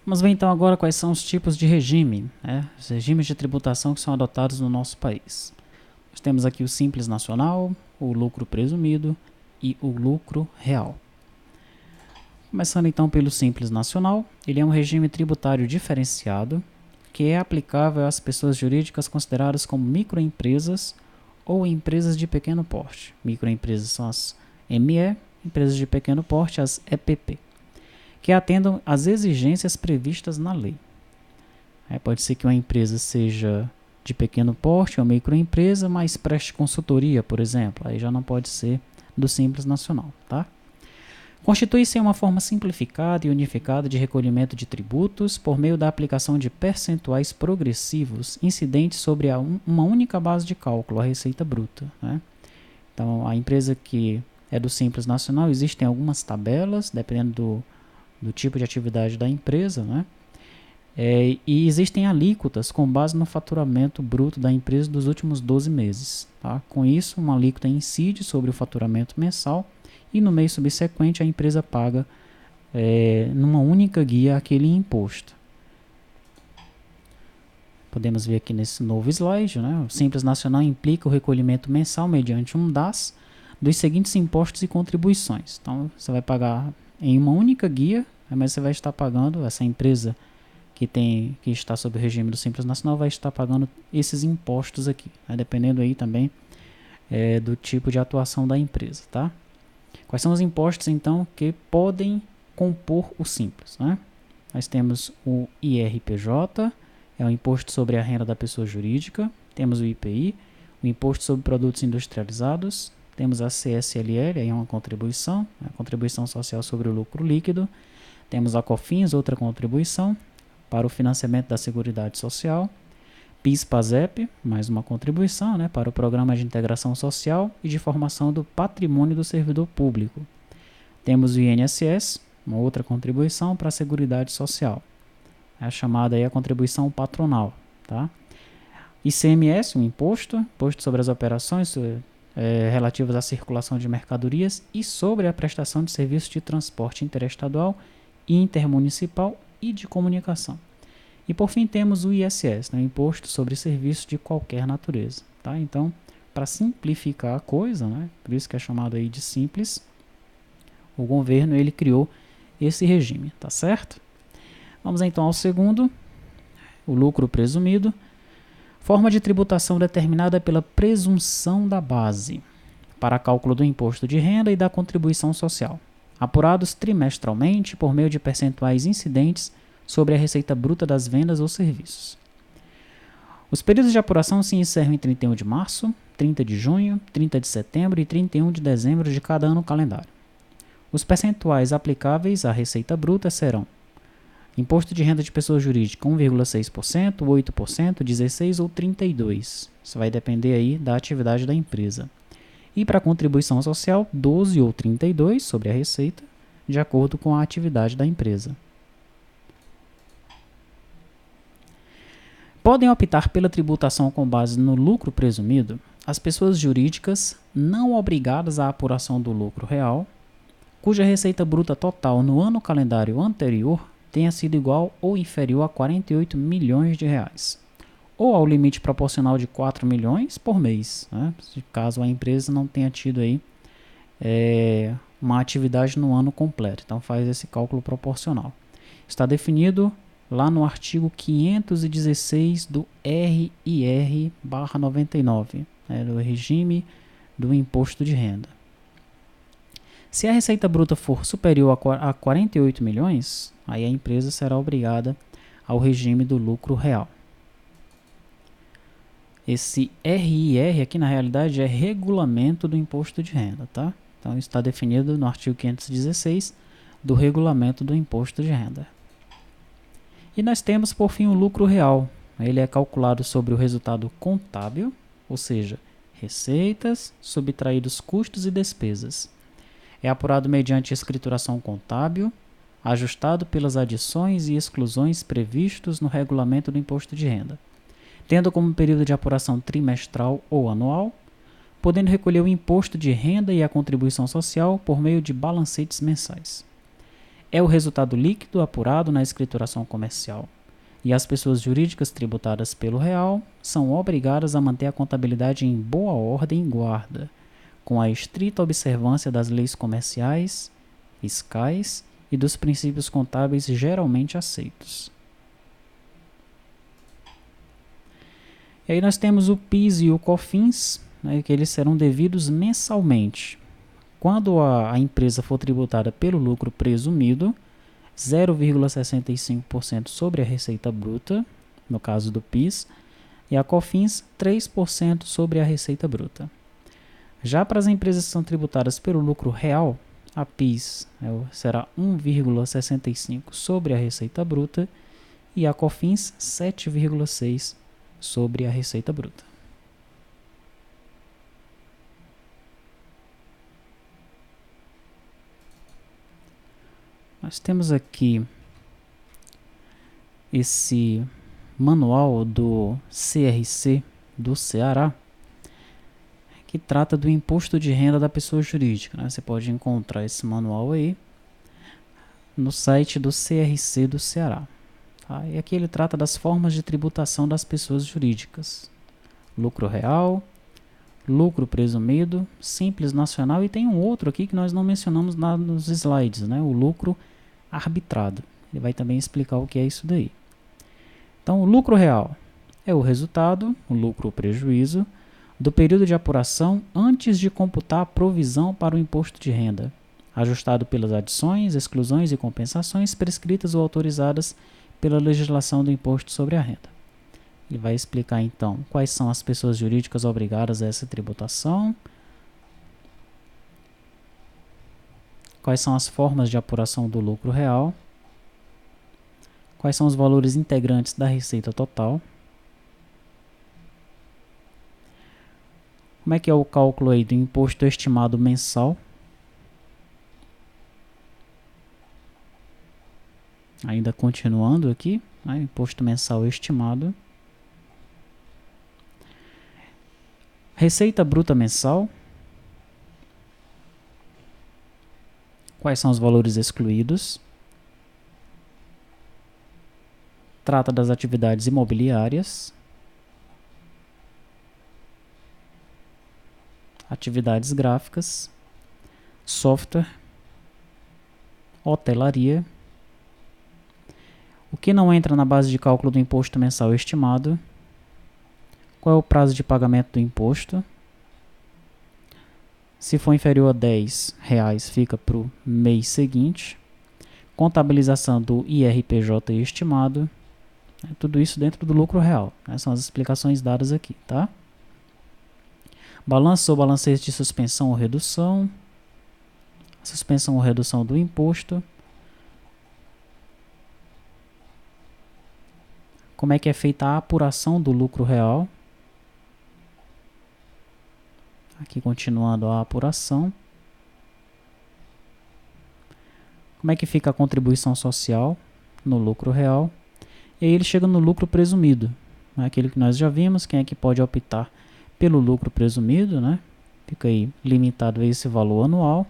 Vamos ver então agora quais são os tipos de regime, os regimes de tributação que são adotados no nosso país. Nós temos aqui o Simples Nacional, o lucro presumido e o lucro real. Começando então pelo Simples Nacional, ele é um regime tributário diferenciado que é aplicável às pessoas jurídicas consideradas como microempresas ou empresas de pequeno porte. Microempresas são as ME, empresas de pequeno porte, as EPP, que atendam às exigências previstas na lei. Pode ser que uma empresa seja de pequeno porte ou microempresa, mas preste consultoria, por exemplo. Aí já não pode ser do Simples Nacional, tá? Constitui-se uma forma simplificada e unificada de recolhimento de tributos por meio da aplicação de percentuais progressivos incidentes sobre uma única base de cálculo, a receita bruta. Então, a empresa que é do Simples Nacional, existem algumas tabelas, dependendo do tipo de atividade da empresa, e existem alíquotas com base no faturamento bruto da empresa dos últimos 12 meses. Tá? Com isso, uma alíquota incide sobre o faturamento mensal e no mês subsequente a empresa paga numa única guia aquele imposto. Podemos ver aqui nesse novo slide, o Simples Nacional implica o recolhimento mensal mediante um DAS dos seguintes impostos e contribuições. Então, você vai pagar em uma única guia, mas você vai estar pagando, essa empresa que está sob o regime do Simples Nacional vai estar pagando esses impostos aqui, dependendo aí também do tipo de atuação da empresa, tá? Quais são os impostos, então, que podem compor o Simples? Nós temos o IRPJ, é o Imposto sobre a Renda da Pessoa Jurídica, temos o IPI, o Imposto sobre Produtos Industrializados, temos a CSLL, aí é uma contribuição, a Contribuição Social sobre o Lucro Líquido, temos a COFINS, outra contribuição, para o financiamento da Seguridade Social, PIS/PASEP, mais uma contribuição para o Programa de Integração Social e de Formação do Patrimônio do Servidor Público. Temos o INSS, uma outra contribuição para a Seguridade Social. É a chamada aí a contribuição patronal. Tá? ICMS, um imposto sobre as operações relativas à circulação de mercadorias e sobre a prestação de serviços de transporte interestadual e intermunicipal e de comunicação. E por fim temos o ISS, o Imposto sobre Serviços de Qualquer Natureza. Tá? Então, para simplificar a coisa, por isso que é chamado aí de simples, o governo ele criou esse regime, tá certo? Vamos então ao segundo, o lucro presumido, forma de tributação determinada pela presunção da base para cálculo do imposto de renda e da contribuição social, apurados trimestralmente por meio de percentuais incidentes sobre a receita bruta das vendas ou serviços. Os períodos de apuração se encerram em 31 de março, 30 de junho, 30 de setembro e 31 de dezembro de cada ano calendário. Os percentuais aplicáveis à receita bruta serão: imposto de renda de pessoa jurídica 1,6%, 8%, 16% ou 32%. Isso vai depender aí da atividade da empresa. E para a contribuição social, 12% ou 32% sobre a receita, de acordo com a atividade da empresa. Podem optar pela tributação com base no lucro presumido as pessoas jurídicas não obrigadas à apuração do lucro real, cuja receita bruta total no ano calendário anterior tenha sido igual ou inferior a 48 milhões de reais, ou ao limite proporcional de 4 milhões por mês, caso a empresa não tenha tido aí, uma atividade no ano completo. Então faz esse cálculo proporcional. Está definido lá no artigo 516 do RIR/99, do regime do imposto de renda. Se a receita bruta for superior a 48 milhões, aí a empresa será obrigada ao regime do lucro real. Esse RIR aqui na realidade é regulamento do imposto de renda, tá? Então está definido no artigo 516 do regulamento do imposto de renda. E nós temos, por fim, o lucro real. Ele é calculado sobre o resultado contábil, ou seja, receitas subtraídos custos e despesas. É apurado mediante escrituração contábil, ajustado pelas adições e exclusões previstos no regulamento do imposto de renda, tendo como período de apuração trimestral ou anual, podendo recolher o imposto de renda e a contribuição social por meio de balancetes mensais. É o resultado líquido apurado na escrituração comercial. E as pessoas jurídicas tributadas pelo real são obrigadas a manter a contabilidade em boa ordem e guarda, com a estrita observância das leis comerciais, fiscais e dos princípios contábeis geralmente aceitos. E aí nós temos o PIS e o COFINS, né, que eles serão devidos mensalmente. Quando a empresa for tributada pelo lucro presumido, 0,65% sobre a receita bruta, no caso do PIS, e a COFINS 3% sobre a receita bruta. Já para as empresas que são tributadas pelo lucro real, a PIS será 1,65% sobre a receita bruta e a COFINS 7,6% sobre a receita bruta. Nós temos aqui esse manual do CRC do Ceará, que trata do imposto de renda da pessoa jurídica, né? Você pode encontrar esse manual aí no site do CRC do Ceará. Tá? E aqui ele trata das formas de tributação das pessoas jurídicas. Lucro real, lucro presumido, simples nacional, e tem um outro aqui que nós não mencionamos nos slides, né? O lucro arbitrado. Ele vai também explicar o que é isso daí. Então, o lucro real é o resultado, o lucro ou prejuízo, do período de apuração antes de computar a provisão para o imposto de renda, ajustado pelas adições, exclusões e compensações prescritas ou autorizadas pela legislação do imposto sobre a renda. Ele vai explicar então quais são as pessoas jurídicas obrigadas a essa tributação, quais são as formas de apuração do lucro real, quais são os valores integrantes da receita total, como é que é o cálculo aí do imposto estimado mensal, ainda continuando aqui, né, imposto mensal estimado, receita bruta mensal, quais são os valores excluídos, trata das atividades imobiliárias, atividades gráficas, software, hotelaria. O que não entra na base de cálculo do imposto mensal estimado, qual é o prazo de pagamento do imposto, se for inferior a R$10, fica para o mês seguinte, contabilização do IRPJ estimado, tudo isso dentro do lucro real, né? São as explicações dadas aqui, tá? Balanço ou balancete de suspensão ou redução, suspensão ou redução do imposto, como é que é feita a apuração do lucro real, aqui continuando a apuração, como é que fica a contribuição social no lucro real, e aí ele chega no lucro presumido, né? Aquele que nós já vimos, quem é que pode optar pelo lucro presumido, né? Fica aí limitado a esse valor anual.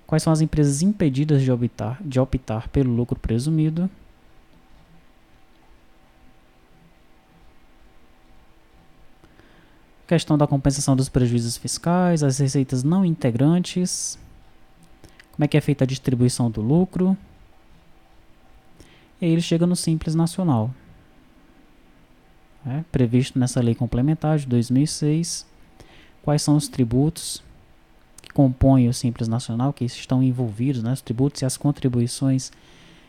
Quais são as empresas impedidas de optar pelo lucro presumido? Questão da compensação dos prejuízos fiscais, as receitas não integrantes, como é que é feita a distribuição do lucro, e aí ele chega no Simples Nacional, previsto nessa lei complementar de 2006, quais são os tributos que compõem o Simples Nacional, que estão envolvidos, né, os tributos e as contribuições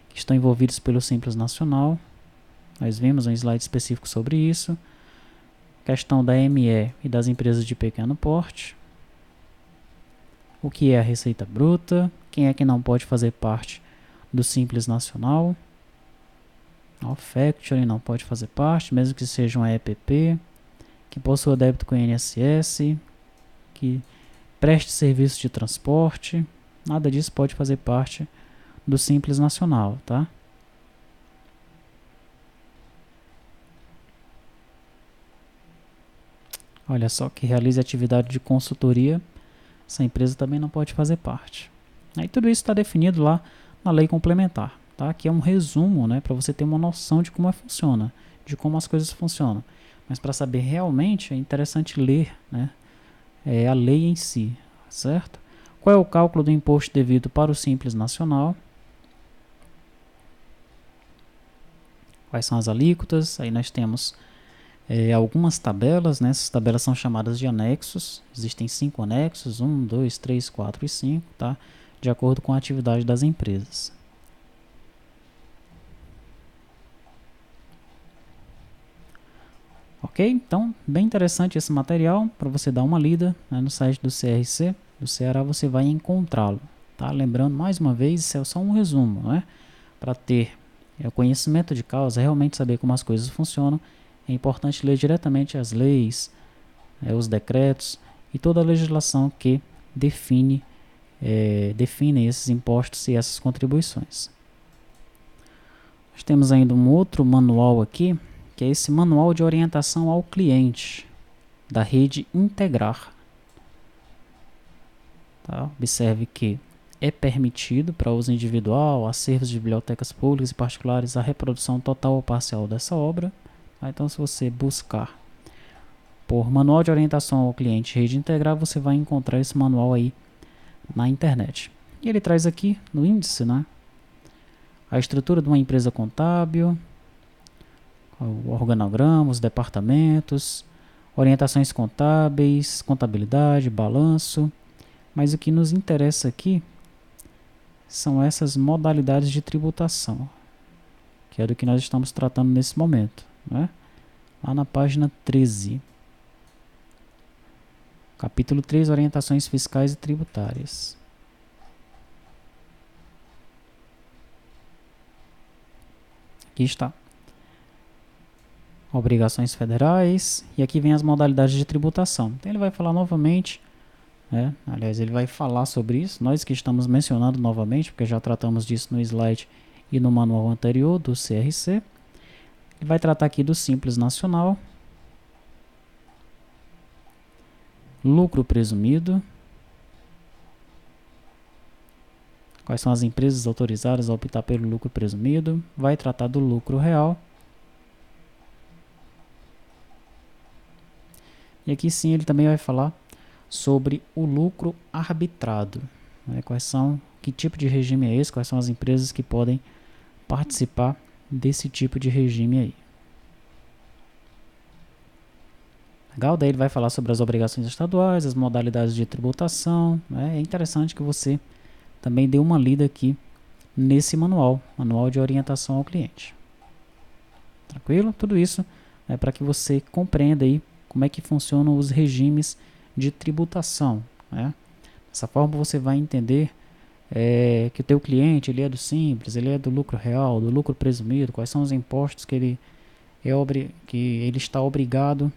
que estão envolvidos pelo Simples Nacional. Nós vimos um slide específico sobre isso. Questão da ME e das empresas de pequeno porte. O que é a receita bruta? Quem é que não pode fazer parte do Simples Nacional? O Factoring não pode fazer parte, mesmo que seja uma EPP, que possua débito com INSS, que preste serviço de transporte, nada disso pode fazer parte do Simples Nacional, tá? Olha só, que realize atividade de consultoria, essa empresa também não pode fazer parte. Aí tudo isso está definido lá na lei complementar, tá? Aqui é um resumo, né, para você ter uma noção de como funciona, de como as coisas funcionam. Mas para saber realmente é interessante ler, né, a lei em si, certo? Qual é o cálculo do imposto devido para o Simples Nacional? Quais são as alíquotas? Aí nós temos algumas tabelas, né? Essas tabelas são chamadas de anexos. Existem 5 anexos, 1, 2, 3, 4 e 5, tá? De acordo com a atividade das empresas. Ok? Então, bem interessante esse material para você dar uma lida, né, no site do CRC, do Ceará, você vai encontrá-lo. Tá? Lembrando, mais uma vez, isso é só um resumo, né? Para ter o conhecimento de causa, realmente saber como as coisas funcionam, é importante ler diretamente as leis, os decretos e toda a legislação que define esses impostos e essas contribuições. Nós temos ainda um outro manual aqui, que é esse manual de orientação ao cliente da rede Integrar. Tá? Observe que é permitido para uso individual, acervos de bibliotecas públicas e particulares a reprodução total ou parcial dessa obra. Tá? Então, se você buscar por Manual de Orientação ao Cliente Rede Integrar, você vai encontrar esse manual aí na internet. E ele traz aqui no índice, né, a estrutura de uma empresa contábil, o organograma, os departamentos, orientações contábeis, contabilidade, balanço. Mas o que nos interessa aqui são essas modalidades de tributação, que é do que nós estamos tratando nesse momento, né? Lá na página 13. Capítulo 3, orientações fiscais e tributárias. Aqui está. Obrigações federais. E aqui vem as modalidades de tributação. Então ele vai falar novamente, né? Aliás, ele vai falar sobre isso. Nós que estamos mencionando novamente, porque já tratamos disso no slide e no manual anterior do CRC. Ele vai tratar aqui do Simples Nacional. Lucro presumido. Quais são as empresas autorizadas a optar pelo lucro presumido. Vai tratar do lucro real. E aqui sim ele também vai falar sobre o lucro arbitrado. Né? Que tipo de regime é esse? Quais são as empresas que podem participar desse tipo de regime aí. Legal? Daí ele vai falar sobre as obrigações estaduais, as modalidades de tributação. Né? É interessante que você também dê uma lida aqui nesse manual de orientação ao cliente. Tranquilo? Tudo isso é para que você compreenda aí como é que funcionam os regimes de tributação. Né? Dessa forma você vai entender que o teu cliente ele é do simples, ele é do lucro real, do lucro presumido, quais são os impostos que ele está obrigado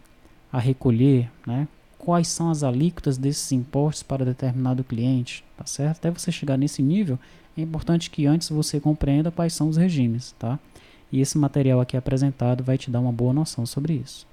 a recolher, né? Quais são as alíquotas desses impostos para determinado cliente, tá certo? Até você chegar nesse nível, é importante que antes você compreenda quais são os regimes, tá? E esse material aqui apresentado vai te dar uma boa noção sobre isso.